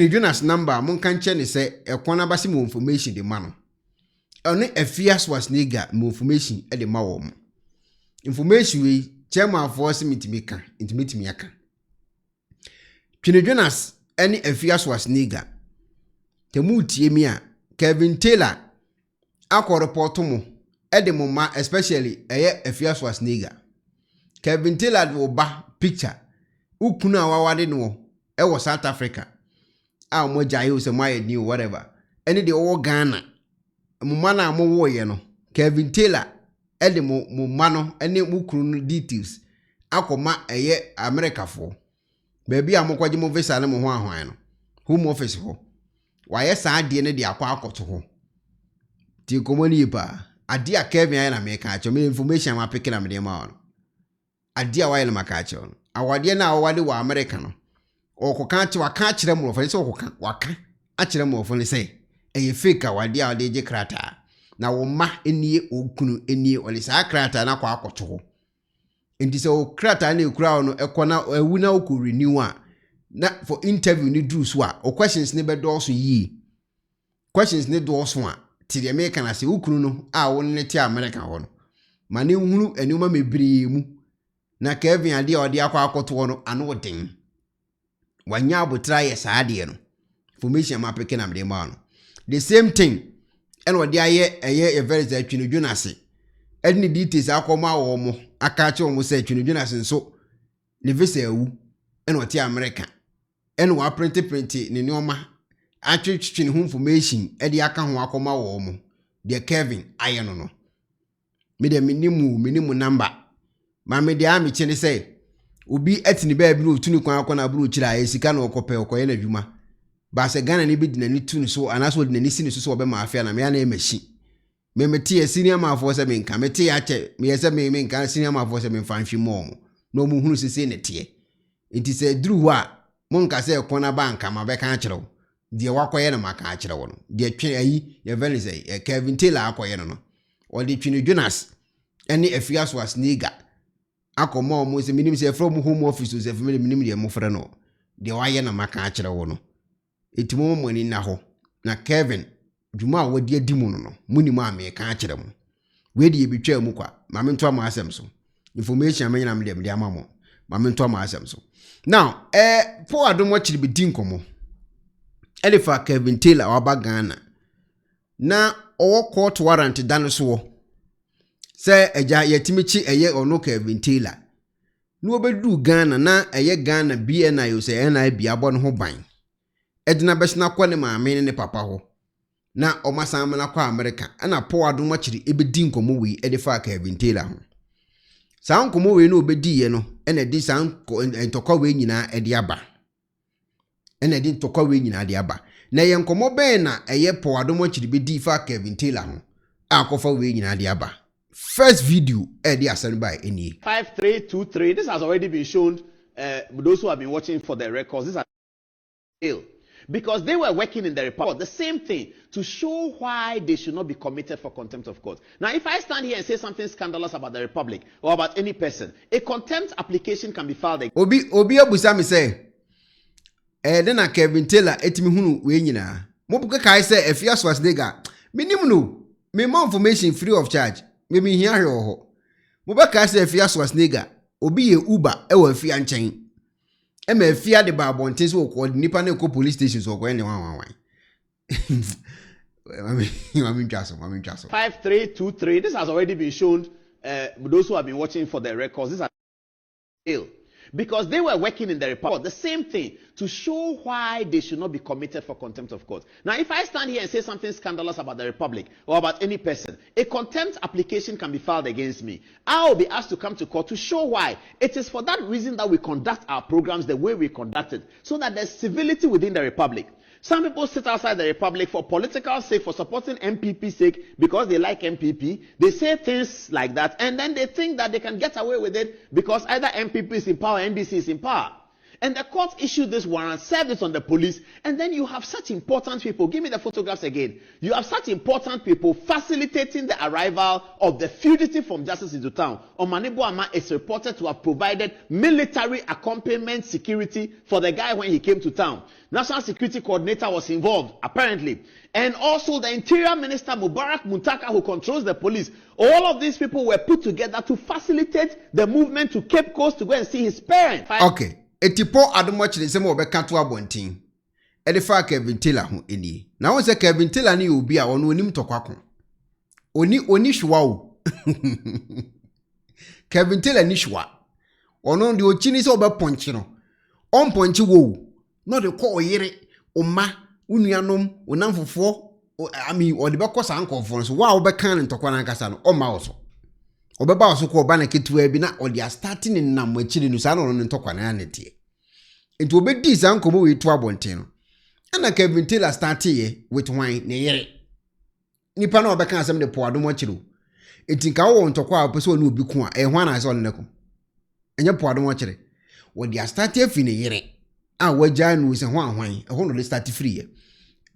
Jonas number mon kan che ne say e kwana basi mo information de ma no one afias was nigga mo information e de ma wo mo information we chairman for mitimi ka intimatimi aka Twene Jonas any afias was nigga temu tie mi a Kevin Taylor akọ report mo e de mo ma especially eye afias was nigga Kevin Taylor wo ba picture ukunu awawade no e wo South Africa a mo jaye se my new whatever any de wo Ghana mo mana mo wo ye no Kevin Taylor e de mo mano ene mo kunu details akoma eye America fo baby amokwaje mo visa na mo ho ahwan no home office ho wa ye sa ade ne de akwa akoto ho ti komoni pa ade a Kevin aye na me ka acho me information ma pick na me de ma on ade a wa ye na maka acho awade na awade wa America no okoka achi waka akire mo fo se okoka waka akire mo fo ne se eye fake awade a wade je krata na wo ma enie okunu enie ole sa krata na kwa akoto ho enti se o krata na ekura no ekona ewu na o ko renew a na for interview ni dru so a o questions ne be do so yi questions ne do so a ti de me kana se okunu no a wo ne ti America ho no ma ne hunu enuma mebiri mu na Kevin ade a ode akwa akoto no ano den wanya abotra ye saade no information ma peke na me ma no the same thing and ode aye eye very Twene Jonas any details akoma wo mo aka che wo say Twene Jonas nso ne visa ewu and what America and wa print ne neoma atwetwe ne information e de aka ho akoma wo mo de Kevin aye no no me de minimu number ma me de ami che ne say obi etini ba bi no tuni kwan akona buru chira esika na okope okoye na dwuma ba se Ghana ni bi di nani tuni so anaso di nani sini so be ma afia na me na emachi me meti senior man for se me nka meti ya che me yese me nka senior man for se me fanhwe mo no mu hunu sese ne tie enti se duru wa mo nka se ekona banka ma be kan kire de wakoye na maka akire wo no de twe ayi ye very say Kevin Taylor akoye no o de Twene Jonas ene afias was nigga akoma mo se minim se from home office se family minim de mo frɛ no de waye na maka akire wo no etimo mo ni na ho na Kevin dwuma wadi adimu no muni ma me ka akire mo we de bitwa mu kwa ma me nto am asem so information amenya na me de amamo ma me nto am asem so now po Adom Otchere bi din komo elefa Kevin Taylor waba Ghana na owo court warrant dan so se eja yetimichi eye ono Kevin Taylor no obedu Ghana na eye Ghana BNI o se NI bia bo no ho ban edina besna kwa ne maame ne papa ho na omasam na kwa America ana po Adom Otchere ebedi nkomo wi edefa Kevin Taylor ho sa nkomo wi no obedi ye no ena di san ntokwa wi nyina ede aba ena di ntokwa wi nyina ade aba na ye nkomo ben na eye po Adom Otchere bedi fa Kevin Taylor ho akofa wi nyina ade aba first video edi asem by eni 5323 this has already been shown those who have been watching for the records this is because they were working in the report the same thing to show why they should not be committed for contempt of court. Now if I stand here and say something scandalous about the republic or about any person, a contempt application can be filed against obi abusa me say then na Kevin Taylor etimi hunu we nyina mo buka kai say afias was nigga minim no me more information free of charge me hia hwe ho mo ba kai say afias was nigga obi ye Uber e wa afia nchen ema afia de ba bonten so ko nipa na ko police station so ko ene wan mami twaso 5323 this has already been shown those who have been watching for the records this is because they were working in the report the same thing to show why they should not be committed for contempt of court. Now if I stand here and say something scandalous about the republic or about any person, a contempt application can be filed against me. I will be asked to come to court to show why. It is for that reason that we conduct our programs the way we conduct it, so that there's civility within the republic. Some people sit outside the republic for political sake, for supporting MPP sake, because they like MPP. They say things like that, and then they think that they can get away with it because either MPP is in power, NDC is in power. And the court issued this warrant, served it on the police, and then you have such important people. Give me the photographs again. You have such important people facilitating the arrival of the fugitive from justice into town. Omanibo Ama is reported to have provided military accompaniment security for the guy when he came to town. National Security Coordinator was involved, apparently. And also the Interior Minister Mubarak Muntaka, who controls the police. All of these people were put together to facilitate the movement to Cape Coast to go and see his parents. Okay. Etipo Adom Otchere se mo beka to abontin. E de fa Kevin Taylor ho eni. Na won se Kevin Taylor ni obi a ono onim tokwako. Oni hwa o. Kevin Taylor ni hwa. Ono de ochini se obeponche no. On ponche wo. No de ko oyere, oma, unuanom, onamfofo, ami o de beko sa ankofo so wa obeka ne ntokwa na nkasa no, o ma oso. Obeba oso ko oba na ketua bi na o de starting in nam achiri no sa no ntokwa na netie. Enti obedi sa nkomo we to abonten no. Ana Kevin Taylor started ye with wine ne yere. Nipa na obeka asem de po Adom Otchere. Enti nka wo ntokwa a pese oni obi ku a e hwan na ase on ne ko. Enye po Adom Otchere. Wo de started fi ne yere. Ah, wagya no se hwan e ho no start free ye.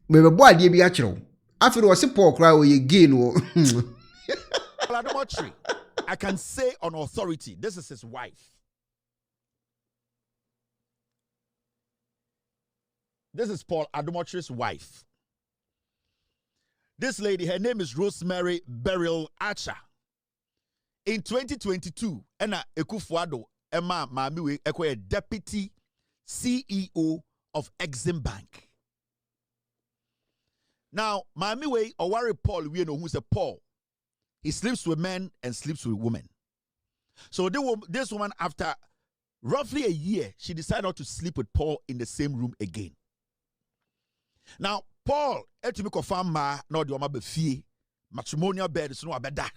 Me bebo ade bi a kyerɛw. Afiri wo se Paul kra wo ye gay no. Adom Otchere, I can say on authority, this is his wife. This is Paul Adom Otchere's wife. This lady, her name is Rosemary Beryl Archer. In 2022, Ena Ekufuado Emma Mamiwe Ekwe deputy CEO of Exim Bank. Now, Mamiwe Owari Paul, we know who's a Paul. He sleeps with men and sleeps with women. So this woman, after roughly a year, she decided not to sleep with Paul in the same room again. Now, Paul, etumiko fama no de oma be fie, matrimonial bed so no abeda.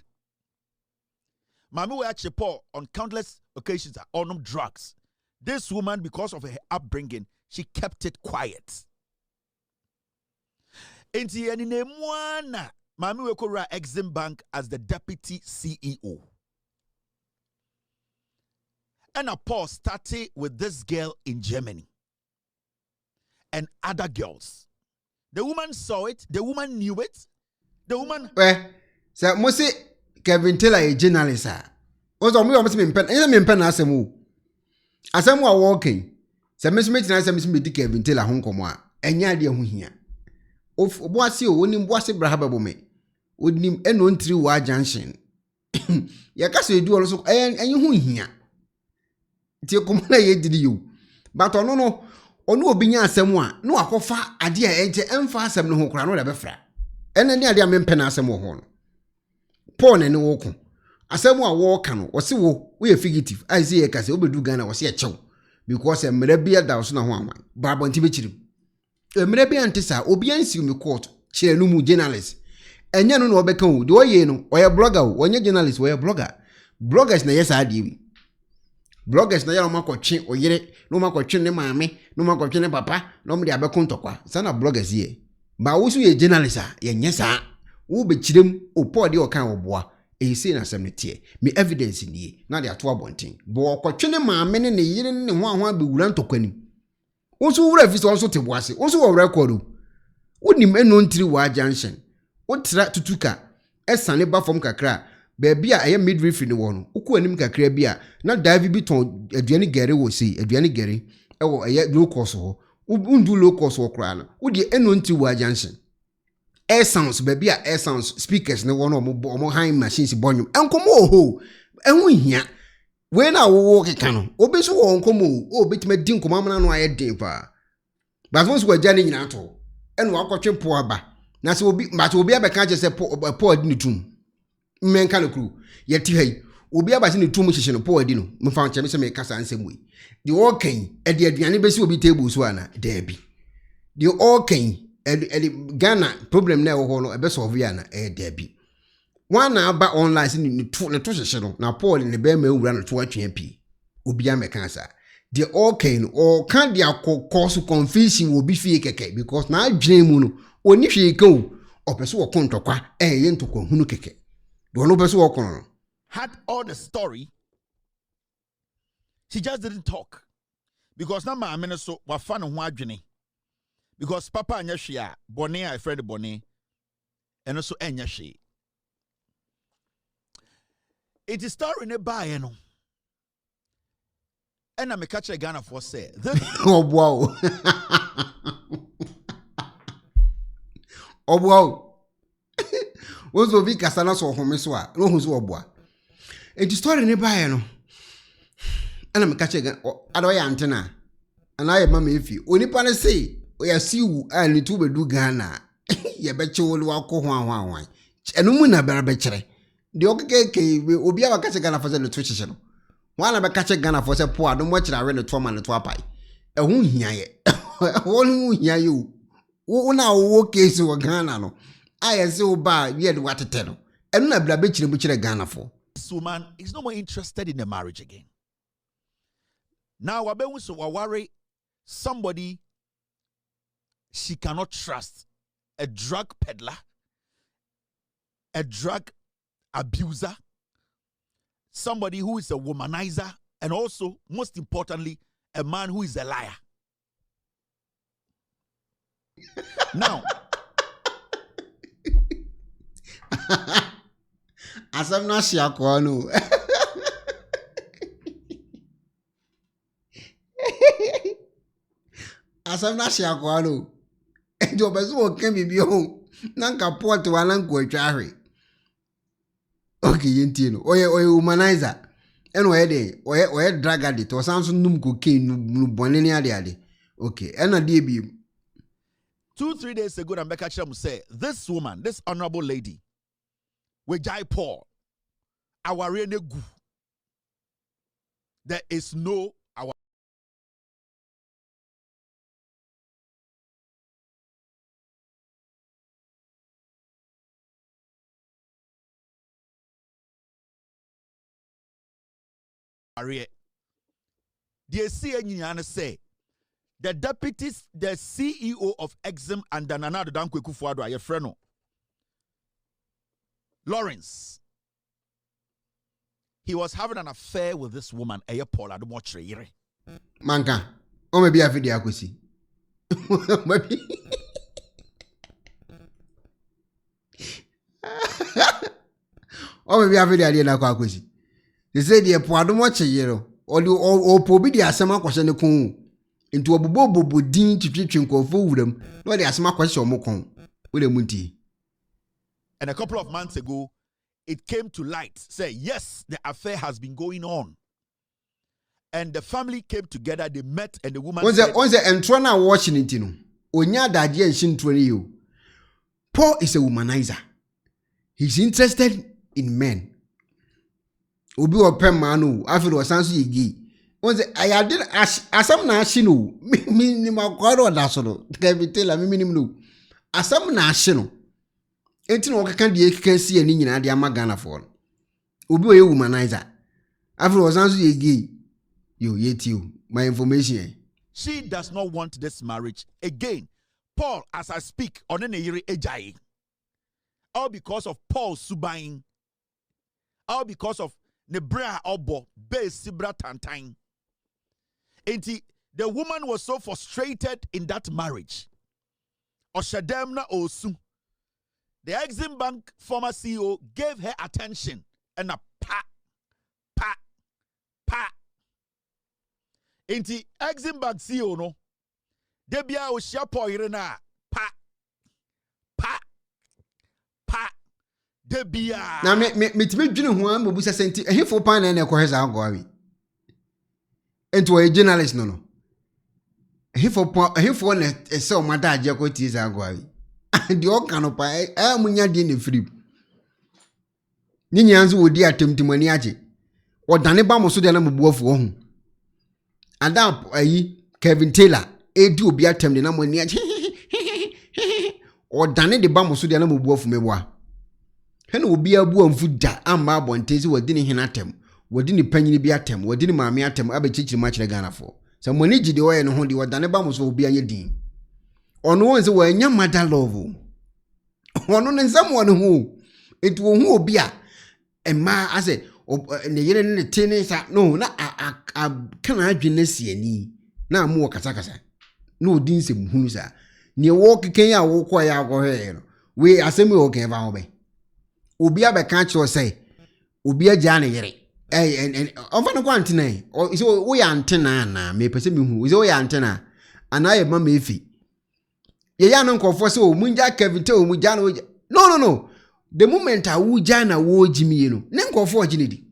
Mami we actually Paul on countless occasions on drugs. This woman, because of her upbringing, she kept it quiet. Enti eni ne mwana Mami we kora Exim Bank as the deputy CEO. And Paul started with this girl in Germany and other girls. The woman saw it. The woman knew it. The woman. Sir, Mose Kevin Taylor a journalist. Also, me almost me pen. Me pen asemu. Asemu a walking. Sir, Miss Mitch na Miss Mitch Kevin Taylor hon komo a. Enya de ho hia. Of boase o onim boase brahaba bo me. Onim eno ntiri wa junction. Ya ka so edu olo so enye ho hia. Ti komo na ye didi yo. But no. Onu obi nya asem a no akofa ade a enche emfa asem no ho kora no da befra ene ne ade a mempe na asem ho no Paul ne wo ko asem a wo ka no wo se wo ye fugitive I say ye ka se obedu Ghana wo se ye chew because emre bia da so na ho anwan ba bonti be chirim emre bia ntisa obi ansi me court kire no mu journalist enye no na obeka wo de oye no oye blogger wo onye journalist wo ye bloggers na yes ade wi bloggers na yaro makotwe oyere no makotwe ne maame no makotwe ne papa no mde abeko ntokwa sana bloggers ye ba wo so ye journalist a ye nyesa wo be kirem opo de okan oboa e sei na asem ne tie me evidence nie na de ato abonten bo okotwe ne maame ne yere ne ho be wura ntokwanim wo so wura fi so te boase wo so wo record wo nim eno ntiri wa junction wo tra tutuka esane ba fom kakra Baby a midwifery ne wo no uko anim kakra bi a na David bi ton aduane gere wo sei aduane gere e wo low cost ho undu low cost wo kra na wo de eno nti wa junction air sounds baby a air sounds speakers ne wo no mo high machines bonyum enkomo ho ehun hia we na wo keka no obeso wo enkomo o betima di nkomo amana no aye den pa but once we jani nyina to eno akotwe po aba na se obi abeka je se po adi ni tum menka no kru yeti hai obi abase ne tumu hyehye no po adi no mfa nche me se me kasa ansem we the all kan e de aduane besi obi table so ana da bi the all kan e Ghana problem na wo ho no e be solve ya na e da bi one na ba online se ne to hyehye no na Paul ne be ma wura no to atwe pi obi ameka asa the all kan o kan dia cause confusion obi fie keke because na adwen mu no oni hwe kan o pese wo kontokwa ye ntokwa hunu keke had all the story. She just didn't talk Because na ma amene so wa fa ne ho adwene. Because papa anya hwe a bone a friend bone eno so enya hwe. It is story ne bae no. And I'm a catcher Ghana for say. Oh wow. Oh wow. What's the big Casana so home so no who's obwa. It is story nearby no. And I'm a catcher Adoya antenna. And I am mammy if you only pan say we are see you and to be do Ghana. Ya bet you will walk one. And umuna better. The okay will be our catcher Ghana for the nutrition. One of a catcher Ghana for the poor, don't watch it. I read the 2 man and 2 pie. A wound here. One who hear you. Who now okay so a Ghana no. I am so bad, yet what to tell. And not a bitch in which a Ghana for. This woman is no more interested in the marriage again. Now, I bet we so worry somebody she cannot trust, a drug peddler, a drug abuser, somebody who is a womanizer, and also, most importantly, a man who is a liar. Now, as I'm not sure, no. As I'm not sure, no. And your best work can be home. Nanka port to an uncle Charlie. Okay, Yentino, or a womanizer. And where they, or drag at it, or sounds num cocaine, no bonenia de. Okay, and a DB. 2-3 days ago, Rebecca Cham say, this woman, this honorable lady, with Jai Paul, our rene gu. There is no our. The CNYAN say, the deputies, the CEO of Exim and the Nana Danko Kufuado, your friend, Lawrence. He was having an affair with this woman, Paul Adom Otchere. Manka, or maybe a video I see. Maybe. Or maybe a video I could see. They say the Adom Otchere, or Pobi the Asama question the coon. Into a bobo din to treat him for them, no, they ask my question mokon with a munti. And a couple of months ago, it came to light. Say, yes, the affair has been going on. And the family came together, they met, and the woman said, once the entrona watching it, you know, Onya daddy and shin 20 you. Paul is a womanizer. He's interested in men. Obi open manu, after was answer ye. Once I did asam na shino me ma kwaro da so no ka tell me minimum asam na shino enti no ka de ekeka si ani nyina de amagana for obi oye womanizer after was answer ye gay yo yet you my information she does not want this marriage again. Paul, as I speak, on an yiri ejai, all because of Paul subain, all because of nebra obo be sibra tantain. And the woman was so frustrated in that marriage. Oshademna Osu. The Exim Bank former CEO gave her attention and a pa. And the Exim Bank CEO no. Debia Oshapo Irena pa. Debia. Now me dream one bubusa senti he for pan na ko heza agwawi. Ento a journalist no. He for na say o mada aje ko ti za agwawi. The all kan pa munya de ne free. Ni nyanzu wodi atemtimani age. Odane ba mo so de na mbuafo ho. Ada ayi Kevin Taylor edi obi atem de na mo ni age. Odane de ba mo so de na mbuafo meboa. He no obi abu amfu da amma abontezi wodi ni henatem. Wodi ni panyini bi atem, wodi ni maame atem abechichiri ma kire Ghana for. So money gide oye no ho de wodane ba mo so obi anye din. Ono won se wanya mother love. Ono ne nsam won ho. Etu wo ho obi a ema ase ne yere ne tene sa no na a kana adwene siani. na mu kasa na odi nsem hunu sa ne wo keken ya wo kwa ya go he no we asemi wo ken ba ho be obi abeka cho say obi agya ne yere onfa no kwa antena so wo ya antena na me pese me hu so wo ya antena ana ye mama efi ye ya no nkofo se o munja kevinte o munja no the moment a wo gya na wo gimi no ne nkofo ogine di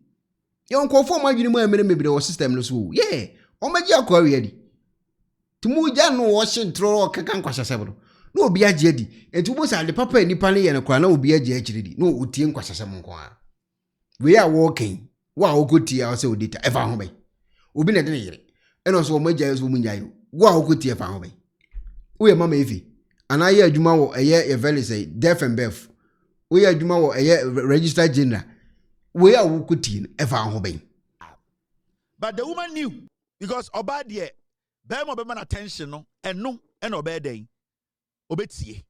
ye nkofo ma dwene mu amere mebire wo system no so yeah o ma gya kwa wi adi tumu gya no wo hye ntro kaka nkwasase bro na obi agye adi enti wo sa de papa nipa ne ye no kwa na obi agye akire di na otie nkwasase mo nko a we are walking wa okoti a se odita efa ho bai obi na de ne yere eno so mo agya so munja yo wa okoti efa ho bai wo ye mama efi ana ye adwuma wo eye very say deaf and deaf wo ye adwuma wo eye register general we are okoti efa ho bai. But the woman knew because oba de be mo be man attention no eno oba den obetie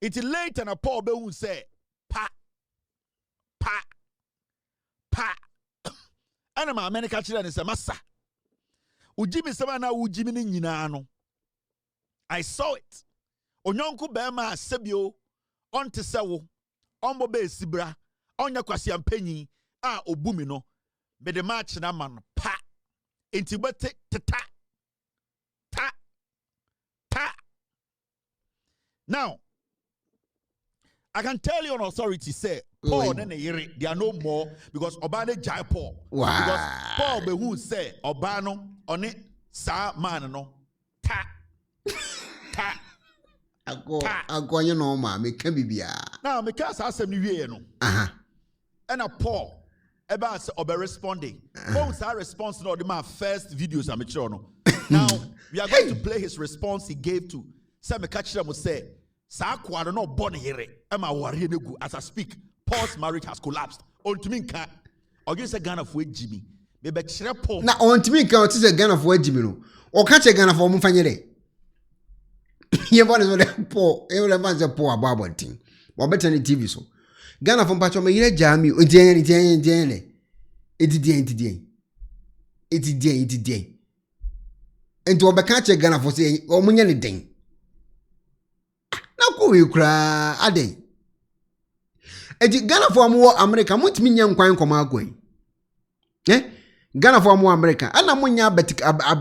it late and a Paul be who say pa ana ma America chira ne se masa ujimi se na ujimi ni nyina no I saw it onyonku be ma asebio onte se wo ombo be sibra onya kwase ampanyi a obumi no be the match na man pa enti bete ta now I can tell you on authority say Paul and they are no more because Obane jai Paul. Wow. Because Paul be who say Obano on it sa man no ta Ago you know ma me can be bia. now me cast asem ni wie no. And a Paul eba say obe responding. Paul's response no the man first videos am sure no. Now we are going to play his response he gave to say me catch them say sa kwa no born here am aware negu as I speak. Paul's marriage has collapsed. On to me, can or you say Ghana for Jimmy? Maybe chere Paul. Na on to me can say Ghana for Jimmy no. O catch a Ghana for mfanyere. You want to Paul, e will man say Paul about thing. But better than TV so. Ghana for patcho me yire jami o tiene. It dien. Ento obeka che Ghana for say o munya ne den. Na ko we kra aden. Eti Ghana for mo America mutimi nya nkwan koma agoi. Ghana for mo America ana munya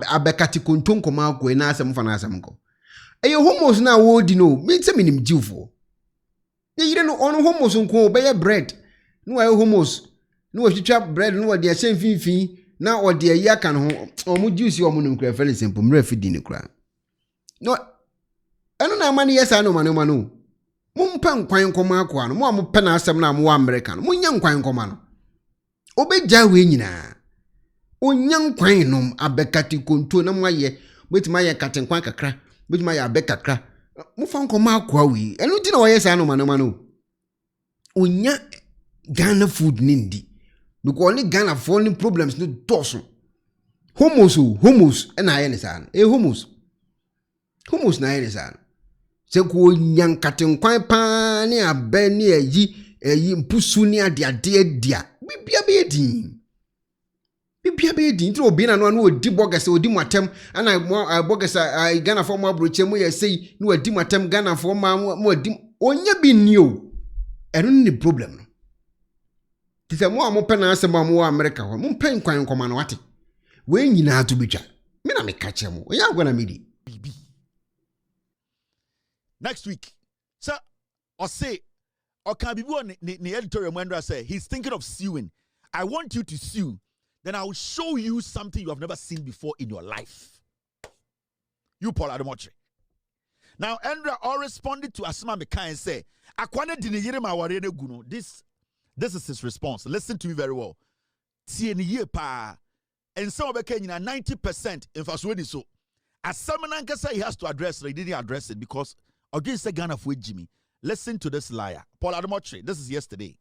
abekati konton koma agoi na asem fa na asem ko. Eye homos na wo di no, me se minim jiwfo. Ye yire no ono homos nko be bread. No aye homos. No twitwa bread no de asem finfin na ode ayi aka no ho. Omo juice omo nim kra fele simple mra fidi ne kra. No eno na amane yesa no mano. Mumpa nkwan nkoma akwa no mo ampe na asem na mo America no munya nkwan nkoma no obegya we nyina onya nkwan nom abekati konto na mo aye betima aye katenkwan kakra betima aye abekakra mufa nkoma akwa we eno ti na wo yesa no mano onya Ghana food nindi because only Ghana for any problems no toso homos na aye ne san homos na aye ne san se ko nyan katenkwan pa ne abe ne ayi mpusu ne ade dia bibia be din tro obi na no odi bogasa odi mwatem ana bogasa Ghana for mo abroche mo yesei no odi mwatem Ghana for mo odi onya bi ni o eno ni problem no tise mo amope na asem mo America ho mo pen kwan nkoma no wate we nyina ato bitwa me na me ka che mo onya agwa na medi next week, sir, or say, or can be one the editorial Mwendra say he's thinking of suing. I want you to sue. Then I will show you something you have never seen before in your life. You, Paul Adom Otchere. Now, Andra all responded to Asma Meka and say, "Akwane dini yire ma ware ne guno." This is his response. Listen to me very well. Tie ni ye pa. And some of the 90% in Faswedi so. As someone say he has to address it, he didn't address it because against the Ghana for Jimmy. Listen to this liar. Paul Adom Otchere. This is yesterday.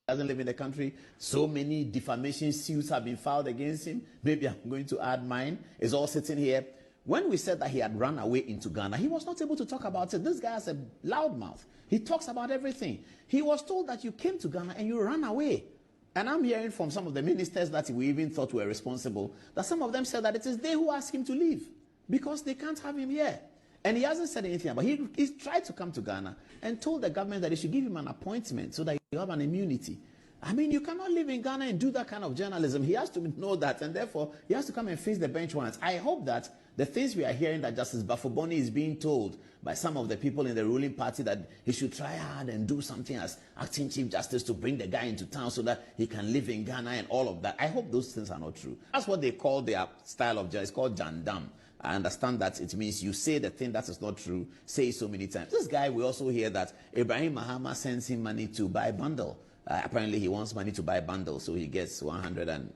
Doesn't live in the country. So many defamation suits have been filed against him. Maybe I'm going to add mine. It's all sitting here. When we said that he had run away into Ghana, he was not able to talk about it. This guy has a loud mouth. He talks about everything. He was told that you came to Ghana and you ran away. And I'm hearing from some of the ministers that we even thought were responsible, that some of them said that it is they who asked him to leave because they can't have him here. And he hasn't said anything about it. He's tried to come to Ghana and told the government that they should give him an appointment so that you have an immunity. I mean, you cannot live in Ghana and do that kind of journalism. He has to know that, and therefore, he has to come and face the bench once. I hope that the things we are hearing that Justice Bafoboni is being told by some of the people in the ruling party that he should try hard and do something as acting Chief Justice to bring the guy into town so that he can live in Ghana and all of that. I hope those things are not true. That's what they call their style of journalism. It's called Jandam. I understand that it means you say the thing that is not true, say it so many times. This guy, we also hear that Ibrahim Mahama sends him money to buy bundle. Apparently, he wants money to buy bundles, so he gets $180,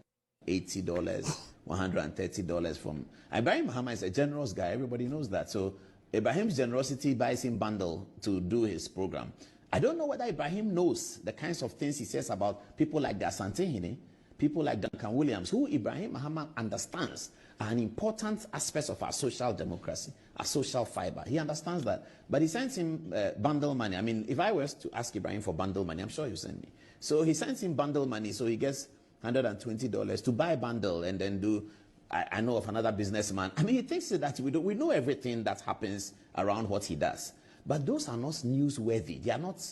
$130 from Ibrahim Mahama. Is a generous guy. Everybody knows that. So Ibrahim's generosity buys him bundle to do his program. I don't know whether Ibrahim knows the kinds of things he says about people like the Asante Hene, people like Duncan Williams, who Ibrahim Mahama understands are an important aspect of our social democracy, our social fiber. He understands that. But he sends him bundle money. I mean, if I was to ask Ibrahim for bundle money, I'm sure he'll send me. So he sends him bundle money, so he gets $120 to buy a bundle and then do, I know of another businessman. I mean, he thinks that we know everything that happens around what he does. But those are not newsworthy. They are not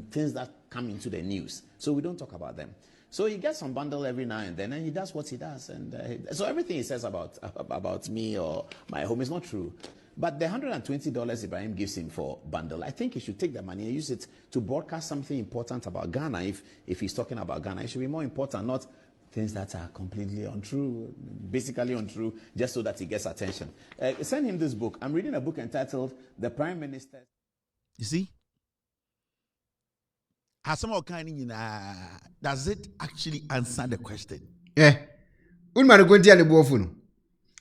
things that come into the news. So we don't talk about them. So he gets some bundle every now and then, and he does what he does. And so everything he says about me or my home is not true. But the $120 Ibrahim gives him for bundle, I think he should take the money and use it to broadcast something important about Ghana. If he's talking about Ghana, it should be more important, not things that are completely untrue, basically untrue, just so that he gets attention. Send him this book. I'm reading a book entitled The Prime Minister. You see? Does it actually answer the question? Yeah. Unma go ntia ne bofu no.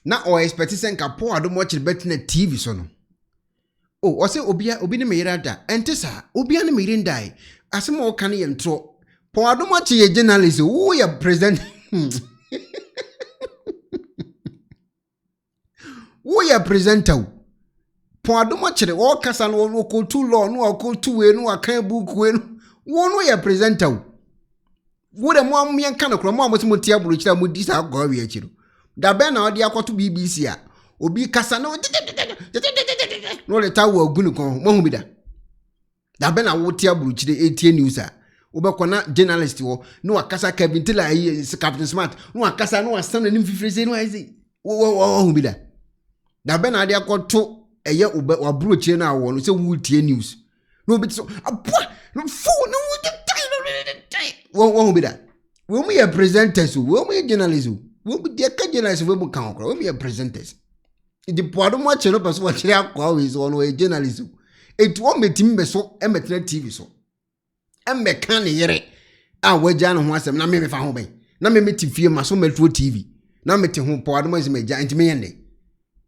Na o expect say nka po Adom Otchere bet na TV so no. Oh, o say obi ne meyira da. Ente sa, obi ne meyira ndai. Asem o kan ye ntro. Po Adom Otchere ye journalist, who ye president. Who ye presenter? Po Adom Otchere o kasa no ko tu law no ko tu we no aka book we no. Who ye presenter? Wo de mo amien kan kro mo amosi motia buru kira mo di sa gwa wi akiro da be na odi akoto BBC a obi kasa na no le tawo agunu kon mo hu bi da be na wo tia buru kire etie news a wo be kona journalist wo no akasa Kevin Tiller Captain Smart no akasa no asan na nimfifire sei no ai sei wo hu bi da be na odi akoto eye waburu kire na wo no se wo tie news no bi so apua no fo no wọ́n bi da wọ́n mu yẹ presenters wọ́n mu yẹ journalists wọ́n mu diẹ ka journalists wọ́n mu kan okoro wọ́n mu yẹ presenters ìdí po Adom Otchere no pẹ̀sọ́ wọ́n kyerẹ́ akọ́ àwọn èso wọ́n yẹ journalists ètò wọ́n mẹtìmí bẹ̀ so ẹ̀mẹtìrẹ́ TV so ẹ̀mẹ̀ka ne yẹrẹ a wọ́n gya ne ho asẹm na mẹ́mẹ́ fa ho bẹ́ẹ̀ na mẹ́mẹ́ ti fie ma so mẹ́tìrẹ́ TV na mẹ́tì ho po Adom Otchere mẹ́gya ntì mẹ́yẹ ndẹ́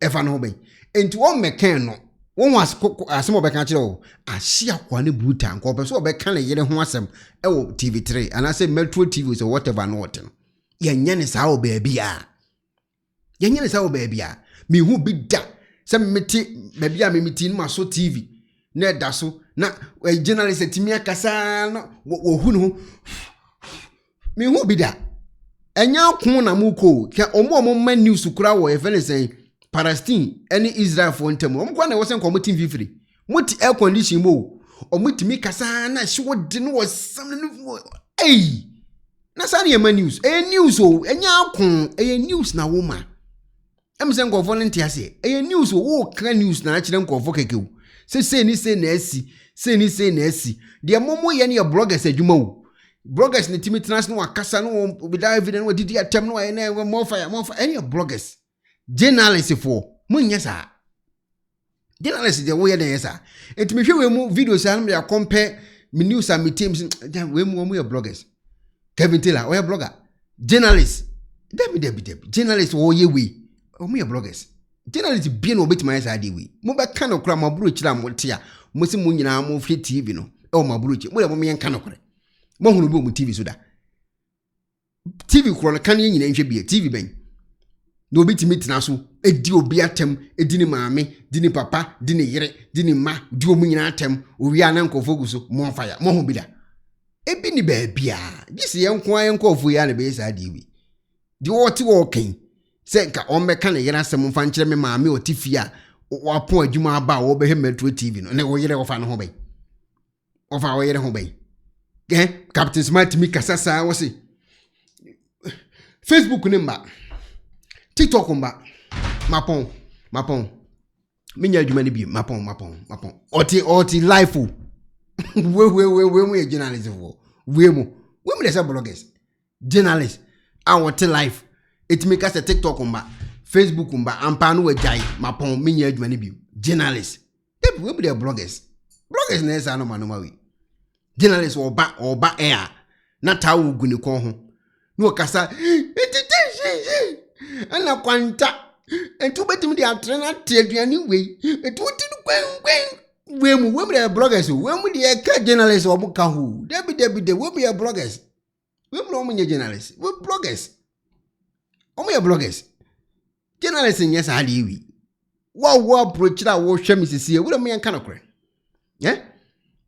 ẹ̀fa ne ho bẹ́ẹ̀ ètò wọ́n mẹ́ka no wọ́n asem obeka kire o ahia kwa ne bruta nko obeso obeka ne yere ho asem e wo TV3 ana say Metro TV so whatever no what no yenye ne saa obaabia me hu bi da se meti baabia me meti no maso TV na da so na journalist timi akasa na wo hu no me hu bi da enya ko na mu ko ka omo ma news kura wo e fele say Palestine any Israel for ntem omkwa na wosen komo team fifiri muti air condition mo omutimi kasa na hwo de no wasam no na sa na news news o enya akon news na woma emse nkofo no ntiase news o wo ka news na akire nkofo kekew se na asi de momo ye ne bloggers adwuma o bloggers ne timi trans no akasa no without evidence no didi atem no na more fire any bloggers journalists for munyesa journalists de wo ye den yesa etimi hwe we mu videos an me compare me news and me teams we mu ye bloggers Kevin Tiller we blogger journalists debi journalists wo ye we mu ye bloggers journalists bi na obetima yesa ade we mu be kan okra maburu kira mo tia mo si mu nyina mo free TV no e maburu kira mo le mo me kan okra mo hunu bi mu TV so da TV kro na kan ye nyina nhwe bi TV ben no biti mitina so edi obi atem edi ni maame di ni papa di ni yere di ni ma di omu nyina atem owi ana nkofo gu so mo fire mo ho bi da ebi ni baabia this yenko ayenko ya na be sa diwi di woti wo kan se nka on be kan yera asem mfa nkyere me maame otifi a wapo adwuma aba wo be Metro TV no ne wo yere wo fa no ho bai wo fa wo yere ho bai Captain Smart mi kasasa wo se Facebook ni mba TikTok mba mapon minya adwuma ni bi mapon oti life we mu journalism wo we mu dey say bloggers journalists awot life it make us a TikTok mba Facebook mba ampa no wajai mapon minya adwuma ni bi journalists we dey bloggers na esa no manoma we journalists oba air na tawo guni kon ho no kasa ana kwanta entu betim di atrena teaduani we etu tidu kwen we mu dey bloggers we mu dey ka journalists obu ka hu debi we be bloggers we mu no journalists we bloggers omo bloggers journalists nyes ade wi wo approach da wo hwe misisi e we mu yanka nokre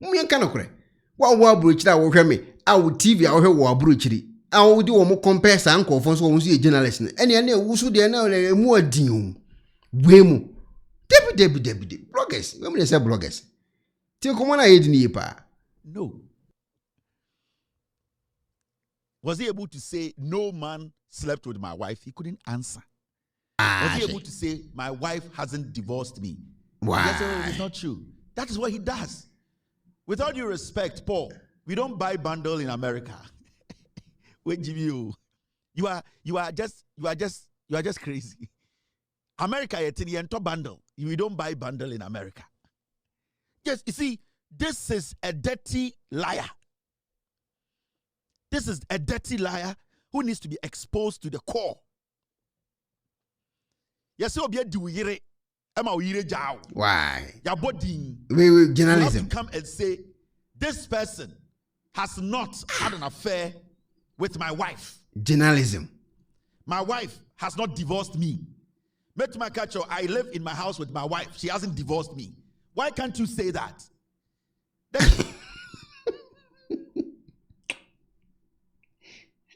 mu yanka nokre wo approach da wo hwe me awu TV a wo hwe wo abrochiri awu di wo mo compare sa nkofo so wo so journalist ene wusu de na mu adin we mu debi bloggers we mu say bloggers ti ko na yedi ni pa no. Was he able to say no man slept with my wife? He couldn't answer. Was he able to say my wife hasn't divorced me? Why? Yes, it's not true. That is what he does. With all due respect, Paul, we don't buy bundle in America. Wait, you are just crazy. America, it's bundle. We don't buy bundle in America. Yes, you see, this is a dirty liar. This is a dirty liar who needs to be exposed to the core. Yes, you'll be a duire. Why? Your body. We journalism. You have to come and say, this person has not had an affair with my wife. Journalism. My wife has not divorced me. Met my catcher, I live in my house with my wife. She hasn't divorced me. Why can't you say that?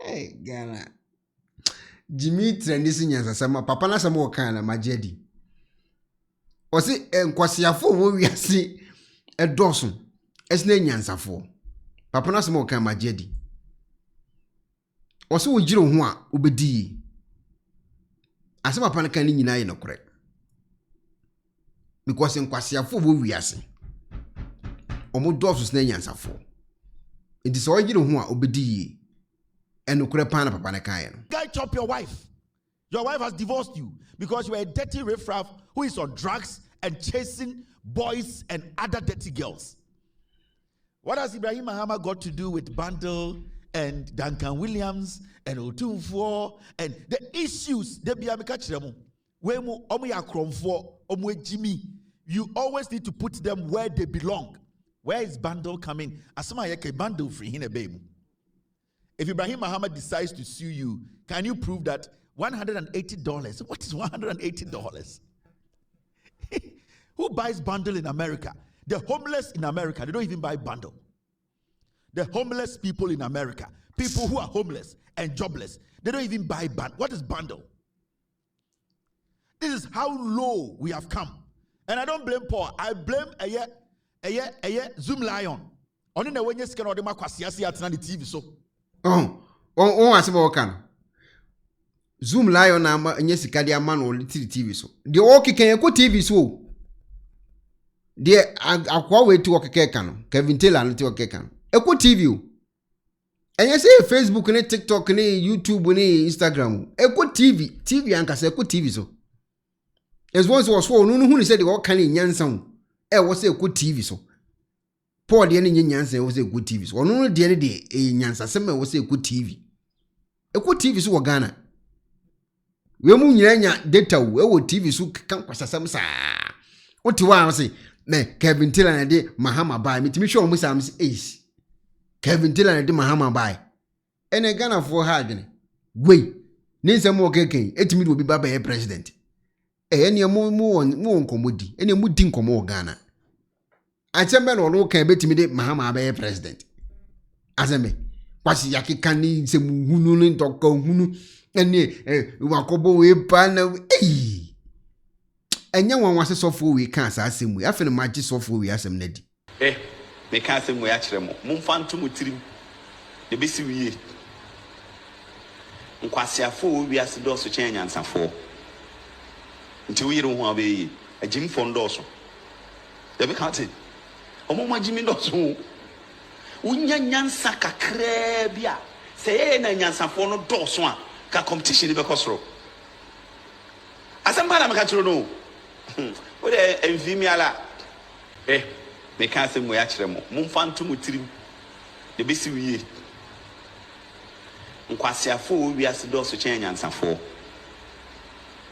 Hey, Ghana. Jimmy Trendisi nyansa sama papa na sama wakana majedi. Osi nkwasiafo wo wiase edosun esne nyansafo. Papa na sama wakana majedi. Osi wo jiro ho a obedi. Ase papa na kan ni nyina ye nokore. Because nkwasiafo wo wiase. Omo dosun esne nyansafo. Enti so wo jiro ho a obedi. And Guy, chop your wife. Your wife has divorced you because you are a dirty riffraff who is on drugs and chasing boys and other dirty girls. What has Ibrahim Mahama got to do with Bundle and Duncan Williams and Otunfo and the issues? You always need to put them where they belong. Where is Bundle coming? Asama yeke Bundle free in a baby. If Ibrahim Muhammad decides to sue you, can you prove that $180? What is $180? Who buys bundle in America? The homeless in America, they don't even buy bundle. The homeless people in America, people who are homeless and jobless, they don't even buy bundle. What is bundle? This is how low we have come. And I don't blame Paul. I blame a Zoom Lion. Only the when you scan or the makwasiasi at the TV so. Asema wakano. Zoom Lion na nye sikadi ya manu litiri TV so. Die okike ko TV so. Die akwa wetu okike kano. Kevin Taylor no ti okike kano. Eko TV o. Enye se Facebook ne TikTok ne YouTube ne Instagram. Eko TV anka se eko TV so. As once was so no hu ni se de okane nyansa o. Wo se eko TV so. Paul de ne nyansa wo se eko TV so. Ono no de nyansa se me wo se eko TV. Eko TV so wo Ghana. We mu nyanya data wo TV so kan kwasasam sa. Oti wa say me Kevin Taylor na de Mahama bai mitimi hwe omo sam say ace. Kevin Taylor na de Mahama bai. Ene Ghana for hard ne. Wei. Ni nsem wo keken etimi de obi baba ye president. Ene mu nkomodi. Ene mu di nkomo wo Ghana. Achembe no no kan betimi de Mahama bai ye president. Azeme. Kwasi yakeka ni se muhunu ni ntoko hunu ene wakobo we pa na enye wanwase sofo we kan sa asemu afi no magi sofo we asem na di me kan asem we akire mo mumfa nto mutirim de besi wiye nkwasiafo wi ase do so chen nyansafo nti wo yire ho abeyi agim fo ndo so de be kan te omo magimi ndo so unya nyansa kakra bia se na nyansafo no do so a ka competition be kosoro asem bana me ka kiro no wo de envimi ala me kan asem we akire mo mumfa nto mutirim de besi wiye nkwasiafo wi ase do so chen nyansafo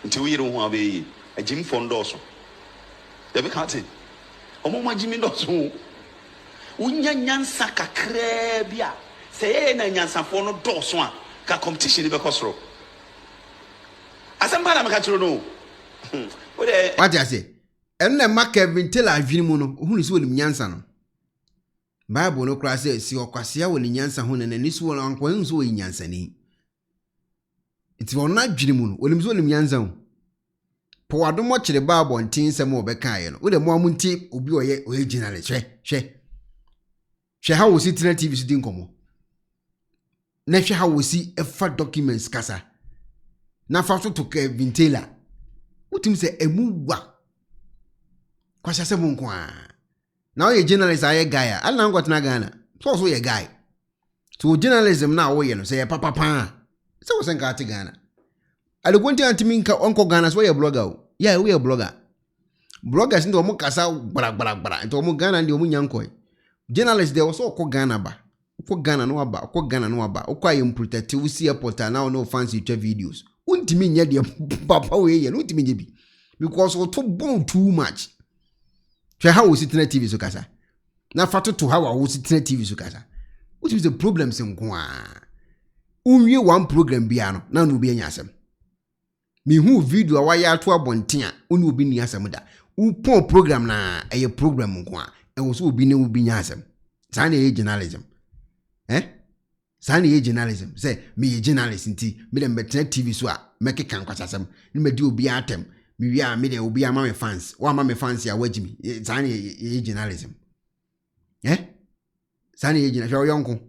nti wo yire ho abeyi agim fo ndo so de be kan te omo magimi ndo so unya nyansa kakra bia se na nyansafo no do so a ka competition be kosoro asem bana me ka kiro no wo de what I say enne ma Kevin Taylor adwini mu no ohunu se wolim nyansa no Bible no kra say si okwasea woni nyansa ho ne ni so anko hin so nyansa ni iti wona adwini mu no wolim so wolim nyansa ho po wadom kire Bible ntin sem obeka ye no wo de mo amunti obi oye original hwe ha wo si tena TV so din komo na hwe ha wo si efa documents kasa na fa to Kevin Taylor utim se emuwa kwasha se bunko a na o ye journalist aye guy a na ngotena Ghana so ye guy so journalism na wo ye no se ye papa se wo sen ka ati Ghana alegonti antimi nka onko Ghana so ye blogger o yeah we ye blogger bloggers ndo mo kasa gbara ndo mo Ghana ndi o mo nyankoi journalist there was ko Ghana ba ko Ghana no aba ko Ghana no aba ko ayem protective see airport now no fancy videos untimi nya de papa we ye no untimi nya bi because o to bon too much hwe how we sit na TV so kasa na fato to how we sit na TV so kasa what is the problem nko a unwie one program bia no na no bi anya asem me hu video wa ya to abonten a unu obi ni asem da upon program na eye program nko a e wo so obi ne obi nya asem sa na journalism sa na journalism say me ye journalist nti me dem betena TV so a make kan kwasasem ni me di obi atem me wi a me de obi ama me fans wa ama me fans ya wagimi sa na ye journalism sa na ye journalism yonko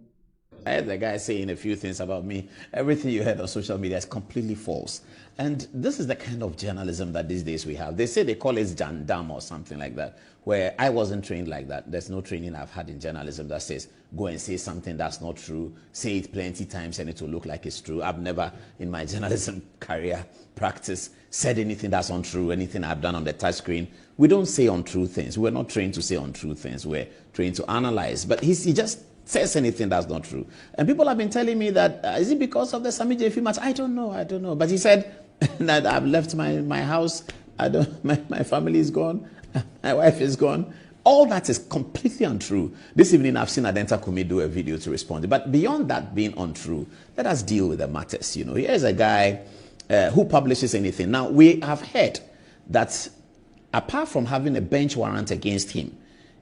I heard the guy saying a few things about me. Everything you heard on social media is completely false. And this is the kind of journalism that these days we have. They say they call it jandam or something like that, where I wasn't trained like that. There's no training I've had in journalism that says, go and say something that's not true, say it plenty times and it will look like it's true. I've never, in my journalism career practice, said anything that's untrue, anything I've done on the touch screen. We don't say untrue things. We're not trained to say untrue things. We're trained to analyze. But he just says anything that's not true. And people have been telling me that, is it because of the Sami JF match? I don't know. But he said that I've left my house, my family is gone, my wife is gone. All that is completely untrue. This evening I've seen Adenta Kumi do a video to respond. But beyond that being untrue, let us deal with the matters. You know, here's a guy who publishes anything. Now, we have heard that apart from having a bench warrant against him,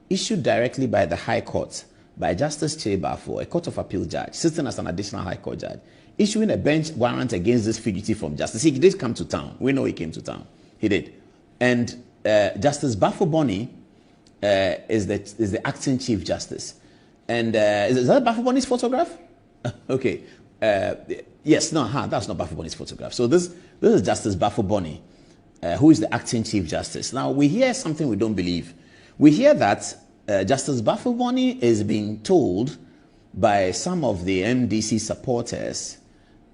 issued directly by the High Court, by Justice Chebafo, a Court of Appeal judge, sitting as an additional High Court judge, issuing a bench warrant against this fugitive from justice. He did come to town. We know he came to town. He did. And Justice Bafo Boni is the acting Chief Justice. And is that Bafo Boni's photograph? Okay. Yes, no, that's not Bafo Boni's photograph. So this is Justice Bafo Boni, who is the acting Chief Justice. Now, we hear something we don't believe. We hear that Justice Bafo Boni is being told by some of the MDC supporters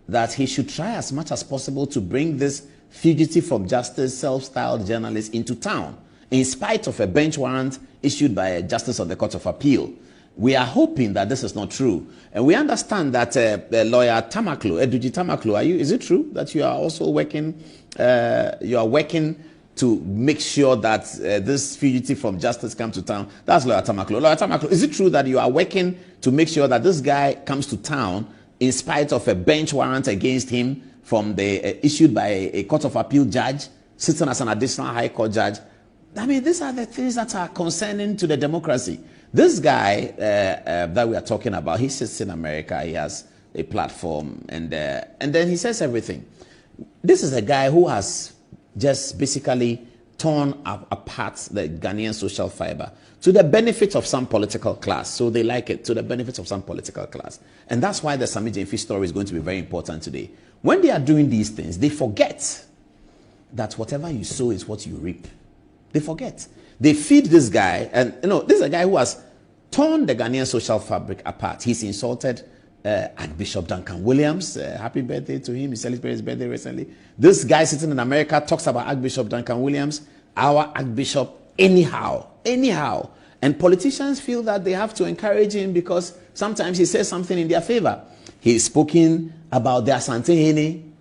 that he should try as much as possible to bring this fugitive from justice, self-styled journalist into town, in spite of a bench warrant issued by a justice of the Court of Appeal. We are hoping that this is not true. And we understand that lawyer Tamaklo, Eduji Tamaklo, is it true that you are also working, to make sure that this fugitive from justice comes to town? That's Lawyer Tamaklo. Lawyer Tamaklo, is it true that you are working to make sure that this guy comes to town in spite of a bench warrant against him from the issued by a Court of Appeal judge, sitting as an additional High Court judge? I mean, these are the things that are concerning to the democracy. This guy that we are talking about, he sits in America. He has a platform, and then he says everything. This is a guy who has just basically torn apart the Ghanaian social fiber to the benefit of some political class. So they like it, to the benefit of some political class. And that's why the Sammy Jemfi story is going to be very important today. When they are doing these things, they forget that whatever you sow is what you reap. They forget. They feed this guy, and this is a guy who has torn the Ghanaian social fabric apart. He's insulted Archbishop Duncan Williams. Happy birthday to him. He celebrated his birthday recently. This guy sitting in America talks about Archbishop Duncan Williams, our Archbishop, anyhow. And politicians feel that they have to encourage him because sometimes he says something in their favor. He's spoken about the Asante Hene.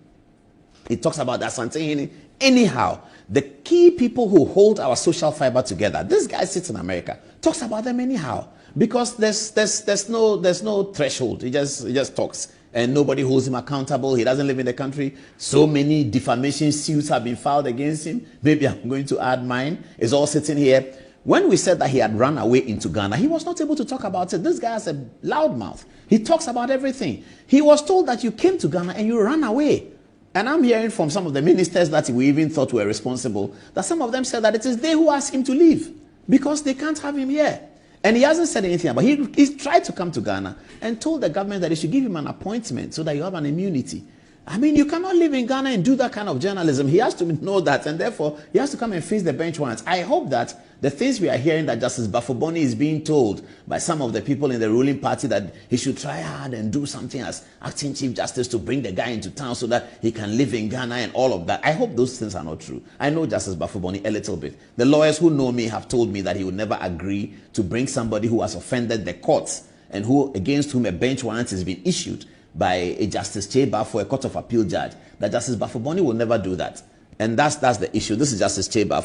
He talks about the Asante Hene. Anyhow, the key people who hold our social fiber together, this guy sits in America, talks about them anyhow. Because there's no threshold. He just talks, and nobody holds him accountable. He doesn't live in the country. So many defamation suits have been filed against him. Maybe I'm going to add mine. It's all sitting here. When we said that he had run away into Ghana, he was not able to talk about it. This guy has a loud mouth. He talks about everything. He was told that you came to Ghana and you ran away. And I'm hearing from some of the ministers that we even thought were responsible, that some of them said that it is they who asked him to leave because they can't have him here. And he hasn't said anything about it. He tried to come to Ghana and told the government that they should give him an appointment so that you have an immunity. I mean, you cannot live in Ghana and do that kind of journalism. He has to know that, and therefore he has to come and face the bench warrants. I hope that the things we are hearing that Justice Bafoboni is being told by some of the people in the ruling party that he should try hard and do something as acting Chief Justice to bring the guy into town so that he can live in Ghana and all of that. I hope those things are not true. I know Justice Bafoboni a little bit. The lawyers who know me have told me that he would never agree to bring somebody who has offended the courts and against whom a bench warrant has been issued by a Justice Cheba for a Court of Appeal judge. That Justice Bafoboni will never do that. And that's the issue. This is Justice Cheba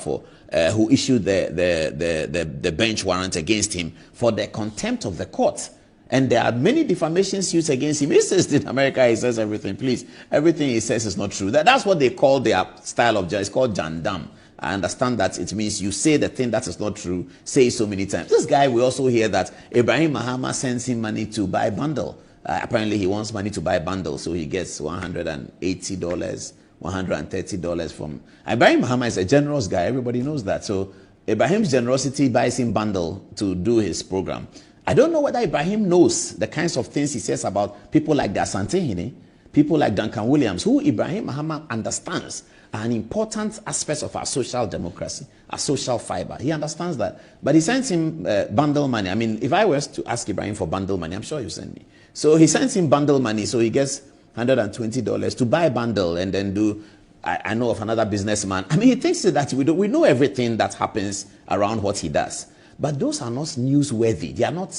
who issued the bench warrant against him for the contempt of the court. And there are many defamation suits against him. He says in America, he says everything. Please, everything he says is not true. That's what they call their style of judge. It's called jandam. I understand that it means you say the thing that is not true, say it so many times. This guy, we also hear that Ibrahim Mahama sends him money to buy a bundle. Apparently, he wants money to buy a bundle, so he gets $180, $130 from Ibrahim Mahama. Is a generous guy. Everybody knows that. So Ibrahim's generosity buys him bundle to do his program. I don't know whether Ibrahim knows the kinds of things he says about people like the Asante Hene, people like Duncan Williams, who Ibrahim Mahama understands are an important aspect of our social democracy, our social fiber. He understands that. But he sends him bundle money. I mean, if I was to ask Ibrahim for bundle money, I'm sure he'll send me. So he sends him bundle money, so he gets $120 to buy a bundle and then do. I know of another businessman. I mean, he thinks that we know everything that happens around what he does. But those are not newsworthy. They are not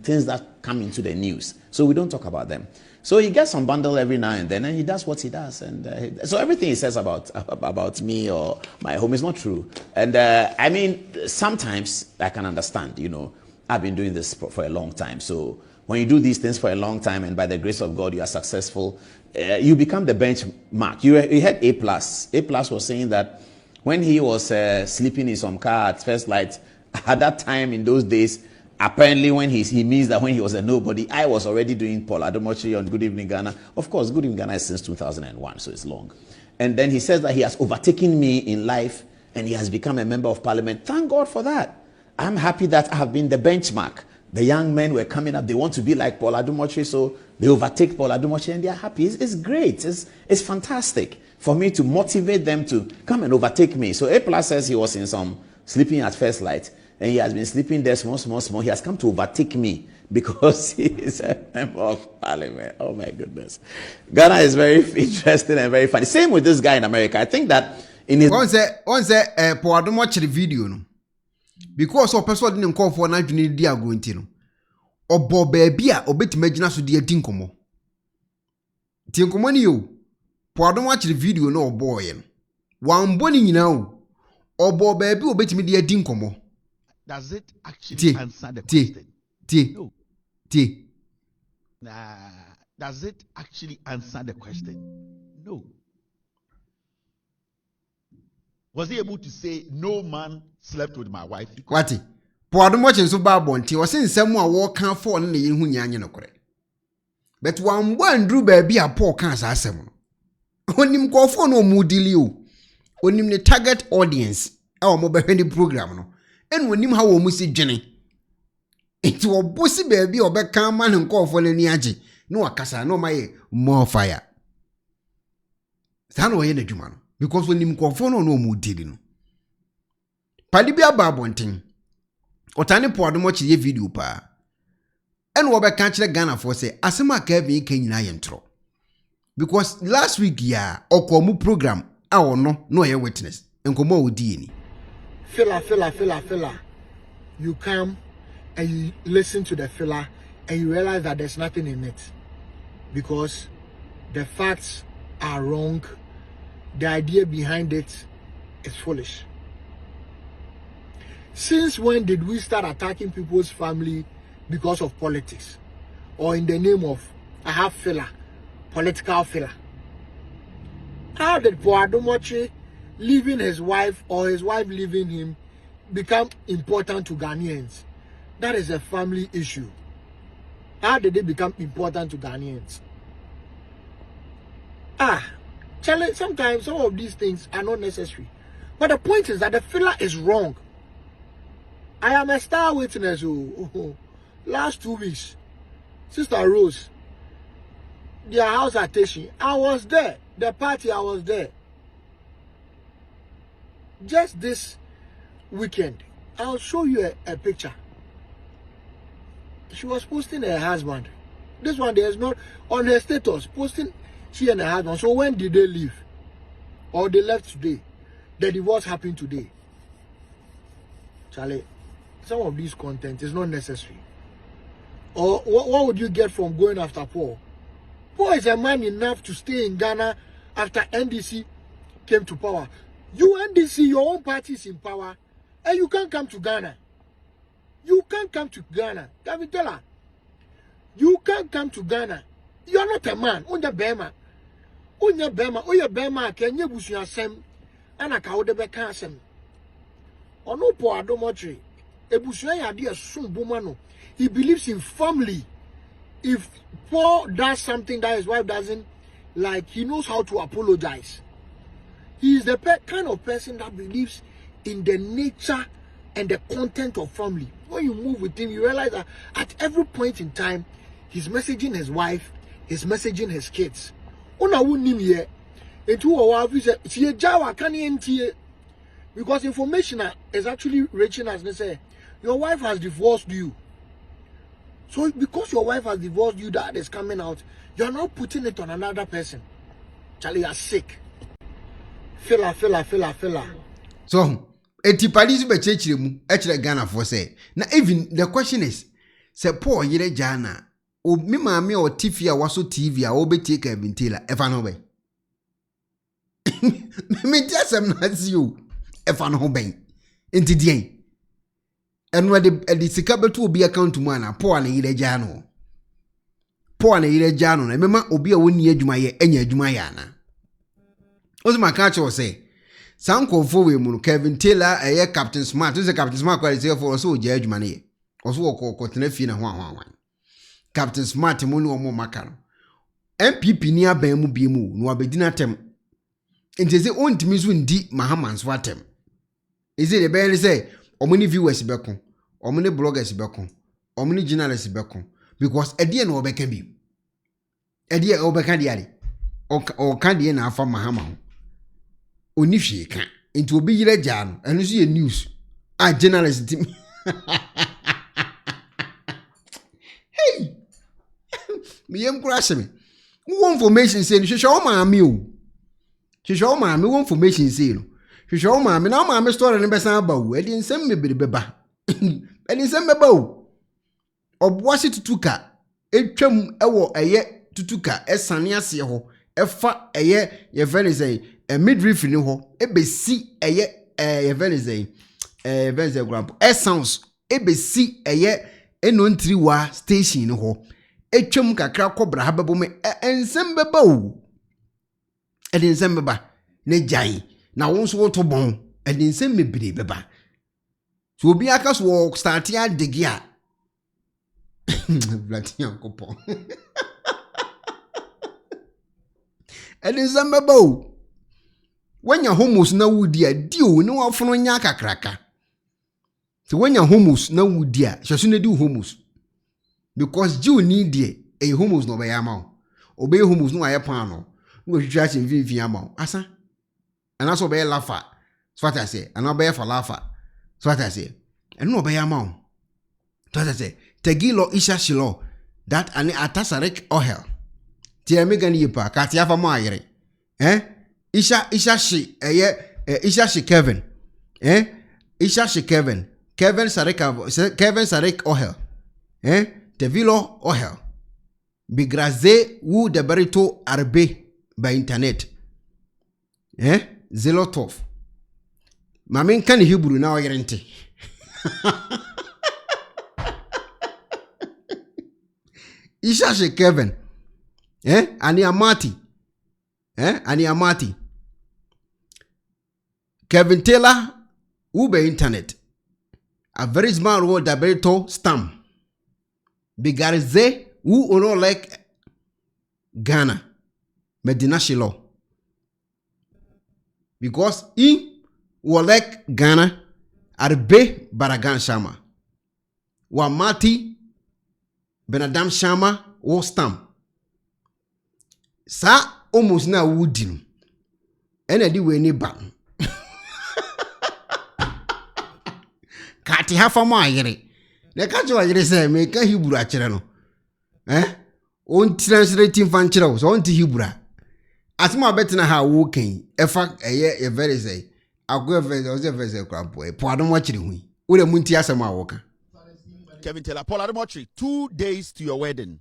things that come into the news. So we don't talk about them. So he gets some bundle every now and then, and he does what he does. And so everything he says about me or my home is not true. And I mean, sometimes I can understand, I've been doing this for a long time. So when you do these things for a long time and by the grace of God you are successful, you become the benchmark. You had A+. A+ was saying that when he was sleeping in some car at First Light, at that time in those days, apparently when he means that when he was a nobody, I was already doing Paul Adom on Good Evening Ghana. Of course, Good Evening Ghana is since 2001, so it's long. And then he says that he has overtaken me in life and he has become a member of parliament. Thank God for that. I'm happy that I have been the benchmark. The young men were coming up. They want to be like Paul Adom, so they overtake Paul Adom and they are happy. It's great. It's fantastic for me to motivate them to come and overtake me. So A+ says he was in some sleeping at First Light. And he has been sleeping there small. He has come to overtake me because he is a member of parliament. Oh my goodness. Ghana is very interesting and very funny. Same with this guy in America. I think that in his... Once Paul Adom watch the video, no? Because of person didn't call for an adjourned dia going to no. Obo baby a obet imagine so dia tinkomo. Tinkomo ni yo. Paul Adom watch the video no boy. One boni now. Obo baby obet me dia tinkomo. Does it actually answer the question? No. Does it actually answer the question? No. Was he able to say, no man slept with my wife? What? Po Adom Otchere so ba bonti o se nsem a wo kan for ne ye hu nya anye no kore. But wan bo andru ba bi a Paul kan sa asem no. Onim kofo no mu dili o. Onim ne target audience e o mo be hwe program no. En onim ha wo mu si dwene. Enti obosi ba bi obeka ma ne nkofo ne ni age. No akasa no maye more fire. Sa no ye na dwuma no because onim nkofo no mu dili no. Padi bi aba bonten. Otane Po Adom Otchere video pa. En wo be kan kire Ghana for say asema ka bi kan nyina ye ntro. Because last week ya okomu program a ono no ye witness. Enkomo odi ni. Filler. You come and you listen to the filler and you realize that there's nothing in it. Because the facts are wrong. The idea behind it is foolish. Since when did we start attacking people's family because of politics? Or in the name of, I have filler, political filler? How did Po Adom Otchere leaving his wife or his wife leaving him become important to Ghanaians? That is a family issue. How did it become important to Ghanaians? Charlie, sometimes some of these things are not necessary. But the point is that the filler is wrong. I am a star witness. Last 2 weeks, Sister Rose, their house at Teshi, I was there. The party, I was there. Just this weekend, I'll show you a picture. She was posting her husband. This one there is not on her status, posting she and her husband. So when did they leave? Or they left today? The divorce happened today. Charlie, some of this content is not necessary. Or what would you get from going after Paul? Paul is a man enough to stay in Ghana after NDC came to power. You NDC, your own party is in power, and you can't come to Ghana. You can't come to Ghana. David Della, you can't come to Ghana. You are not a man. Unya Bema. Unya Bema, can you bush your sem? And I call the Becasem. Or no Po Adom Otchere. Ebusuya idea soon bomano. He believes in family. If Paul does something that his wife doesn't like, he knows how to apologize. He is the kind of person that believes in the nature and the content of family. When you move with him, you realize that at every point in time, he's messaging his wife, he's messaging his kids. Una wunim ye. Into our wife is jawa can because information is actually reaching us. They say your wife has divorced you. So because your wife has divorced you, that is coming out, you are not putting it on another person. Charlie, you are sick. Filler. So, etipalizu be chechire mu, echere Ghana for say. Na even the question is, say Paul yire jana, o mi maame o tifia waso TV a obeti ka bintela, efa no be. Me tiasem na ziu, efa no be. Enti dien. Enwa de sika betu obi account mu ana Paul na yire jano. Paul na yire jano na mema obi a woni adwuma ye enya adwuma ya na. Ozuma ka cho say Sankofo we mu Kevin Taylor Captain Smart. Who's Captain Smart quality for so je adwuma na ye. Oso wo tena fi na ho. Captain Smart mu no mo maka no. MPP ni aban mu bi mu no abedina tem. Nteze ontimi so ndi Mahamans watem. Is it the ben say omuni viewers beko, omuni bloggers beko, omuni journalists beko because edie na obeka bi. Edie obeka diare. O kan die na afa Mahama. Oni hwe ka enti obi yire gya no eno so ye news a journalist tim hey me yem kura hye me wo information say no hwehwe o maame o hwehwe o maame wo information say no hwehwe o maame na o maame story no besan ba wo edi nsem mebere beba edi nsem beba o oboase tutuka etwam ewo eye tutuka esane ase ho efa eye ye very say a midriff ni ho ebesi eye venizei venizei grandpa essence ebesi eye enontriwa station ni ho etwam kakra kobra habebo me ensem beba o ensem beba ne jai na wonso woto bon ensem mebire beba So obi aka so start ya degia. Blatian kopo. And in Zambabo. When your homus na wudia dio no afono nya kakraka. So when your homus na wudia, shasune do homus. Because Jew need a homus no bayama. Obey homus no ayapan no. No church in vivi amount. Asa. And also be laugher. So what I say. And I'll be for laugher. So what I say. And no be amount. So what I say. Tegilo isha shilo. That ane atasarek ohel. Tia megani yipa. Katia fa maire. Isha shi. Isha shi Kevin. Isha shi Kevin. Kevin sarek ohel. Tevilo ohel. Bigraze wu de berito arbe by internet. Zelotov. Mamin kan Hebrew na oyerente. Isha she Kevin. Ani amati. Ani amati. Kevin Taylor wu by internet. A very small word de berito stam. Bigraze wu ono like Ghana. Medina Shilo. Because he will like Ghana Arbe Baragan Shama. Wa Mati Benadam Shama or Stam. Sa almost na woodin. And I do any ban. Kati half a mile. The catcher I say, make a Hebrew Cherano. On translating fan chills on to Hebrew. As my better na how walking, a fact a very say, I'll go very crab boy. Pardon watching we. With a muntiasa my walker. Kevin Taylor, Paul Adom, 2 days to your wedding.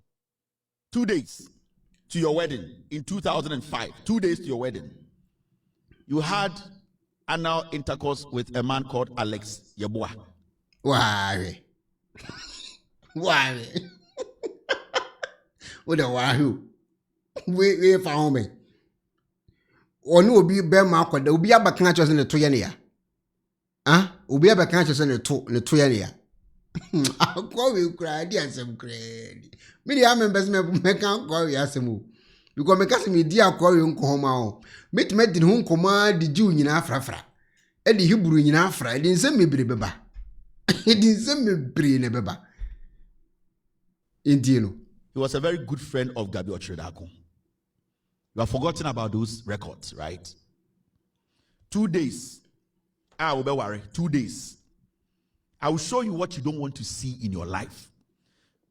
2 days to your wedding in 2005. 2 days to your wedding. You had anal intercourse with a man called Alex Yeboah. Why? Why? What a wahoo. We found me. Or no be bear mark, there will be a backnatchers in the Tuyania. Will be a backnatchers in the Tuyania. I'll call you cry, dear, some credit. Many members make out call you as a move. Because my cousin, me dear, call you home. Met in whom command the Jew in Afra. And the Hebrew in Afra, it didn't send me beba. It didn't send me brain a beba. Indeed. He was a very good friend of Gabi Otchere. You have forgotten about those records, right? 2 days. I will be worried. 2 days. I will show you what you don't want to see in your life.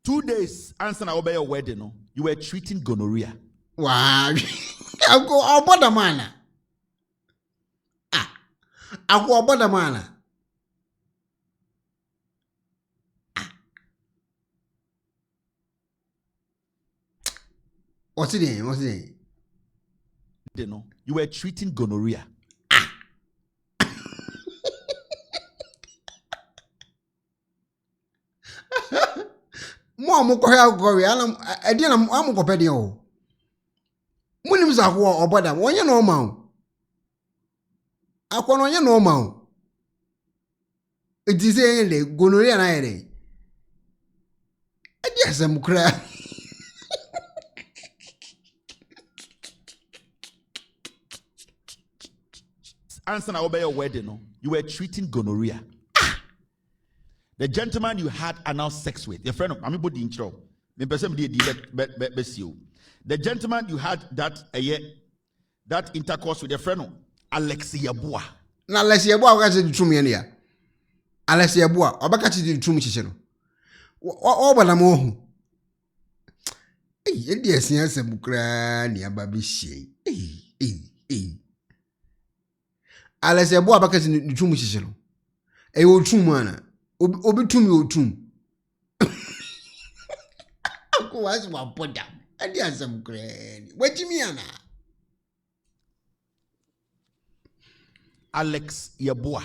2 days. Answer I will be your wedding. No? You were treating gonorrhea. Wow. I'll go about the man. I'll go about the man. What's it name? What's it name? You were treating gonorrhea. Mom, I didn't. I'm a pedio. Williams are war or bother. When you know, mount. I can't you know, mount. It is a gonorrhea and I. Yes, I'm crying. Answer now about your wedding. No? You were treating gonorrhea. The gentleman you had anal sex with, your friend, I'm about to intro. The gentleman you had that intercourse with your friend, Alex Yeboah. Now, Alex Yeboah was the true me here. Alex Yeboah, or back at the true mission. What about a more? Yes, yes, a bukra near Baby She. Alex Yeboah back at the true mission. A old true man. Obi to me, otum. Uncle was one put down. I did some grand. What do you mean? Alex Yeboah.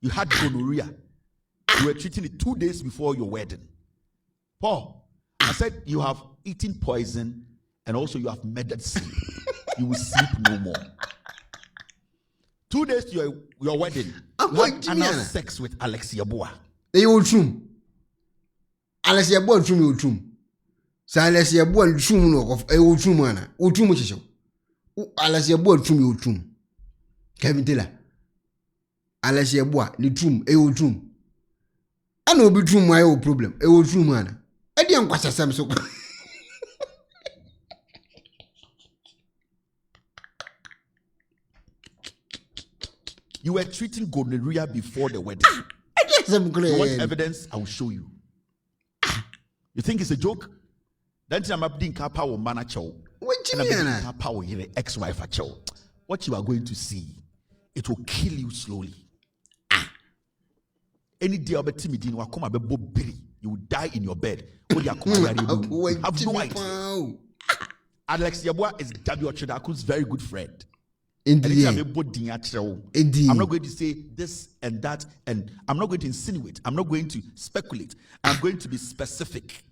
You had gonorrhea. You were treating it 2 days before your wedding. Paul, I said you have eaten poison and also you have murdered sleep. You will sleep no more. 2 days to your wedding. had anal sex with Alexia Boa. You true. Alexia Boa true. So Alexia Boa true of a old true man. O true much. Alexia Boa true. Kevin Taylor. Alexia Boa, the true, a old true. I know be true my old problem. A old true man. I didn't watch a Samsung. You were treating gonorrhea before the wedding. You want evidence? I will show you. You think it's a joke? Then I'm up doing kapa or manacho. What you mean? Kapa or your ex-wife a chow. What you are going to see, it will kill you slowly. Any day of a timid in Wakoma Bobiri, you will die in your bed. You have no idea. Alex Yabua is W. Otchere very good friend. Indeed. I'm not going to say this and that, and I'm not going to insinuate. I'm not going to speculate. I'm going to be specific.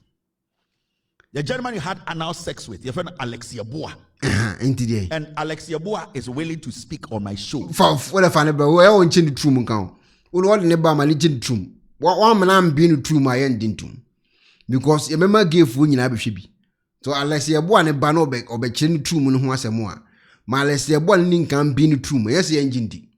The gentleman you had anal sex with, your friend Alexia Boa. Indeed. And Alexia Boa is willing to speak on my show. For what I find about where I want to true account. What never my legend true. What one man I'm being true my ending to. Because you remember gave when you have a so Alexia Boa and Banobek or Bechin true moon who has a more. Alexia Boa can be in true. Yes, engine D.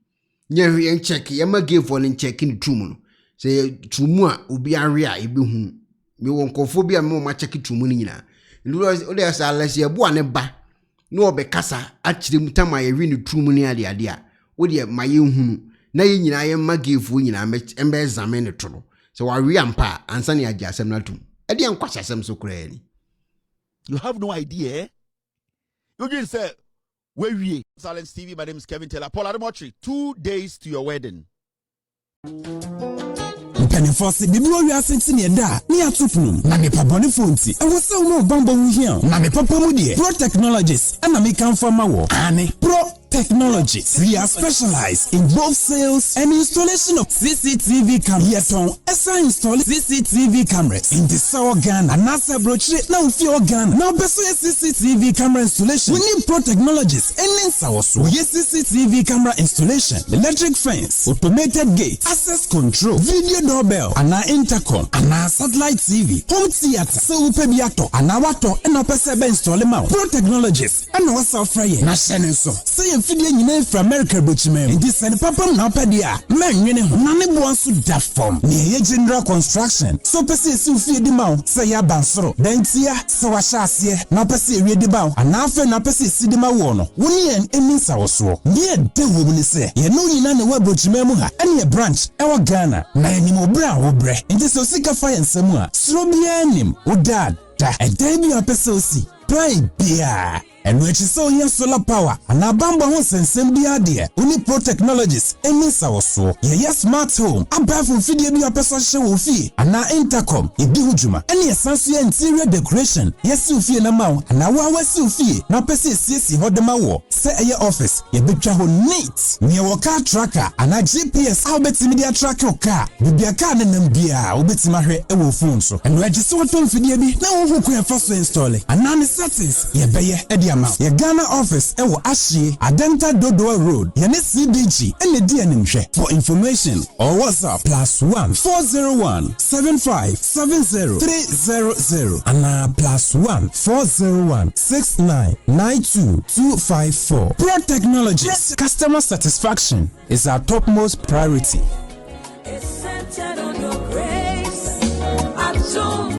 Never and check. Yama gave one in checking true moon. Say true more will be a rea. Me won't cophobia more much check it to Munina. There's Alexia Boa neba. No be casa, actually, mutama a really true money idea. Would ye my young na yin I am give win I met embezzlement the trouble. So I reampa and sunny adjust them not to. I didn't quash some so crazy. You have no idea. You just say, where we Silence TV, my name is Kevin Taylor. Paul Adom Otchere, 2 days to your wedding. Pennyfoss, the blue you are sitting here, near Tupnum, Namipa Bonifonti, and was so no bumble here, Namipa Mudi, Pro Technologies, and American Farmer War, Annie, Pro Technologies. We are specialized in both sales and installation of CCTV cameras. Yes, on ESA install CCTV cameras in the Sour Ghana, and NASA brochure now for Ghana. Now, best CCTV camera installation. We need Pro Technologies and then Sour. Yes, CCTV camera installation, electric fence, automated gate, access control, video doorbell, and our intercom, and our satellite TV, home theater, so Pebiato, and our water, and our PCB install them out. Pro Technologies, and our software, National so. Say Fiddy from America, Butchman. In this and Papa Napadia, man, you know, none wants to that form. Near general construction. So Pessi feed him out, say ya bansro. Then tia, so I shall see, Napasi read about, and after Napasi Sidima Wono. One and means our so. Near the woman say, you know, you know what Butchmemuha, and your branch, our Ghana, Nine more brown or bre. In this Osika fire and somewhere. Slow behind him, or dad, and then you are Pessosi. Play beer. And which is so here solar power and a bamba wants and send the idea. Only Pro Technologies and miss our so. Yeah, smart home. I'm back from video person show fee and now intercom. It be Ujuma. And yes, fancy interior decoration. Yes, you feel a mouth and now I was you fee. Now person see what the maw. Say a your office. You be travel neat. Near your car tracker and a GPS. I'll bet media track your car. You be a car and then be a bit my head a phone so. And register what on video be now who can first install it. And now the settings. Yeah, be your Ghana office ewo Otchere Adenta Dodoa Road yene CBG ene DNMhwe. For information or WhatsApp +1 401 75 70 300 and +1 401 69 92 254. Pro Technologies. Customer satisfaction is our topmost priority.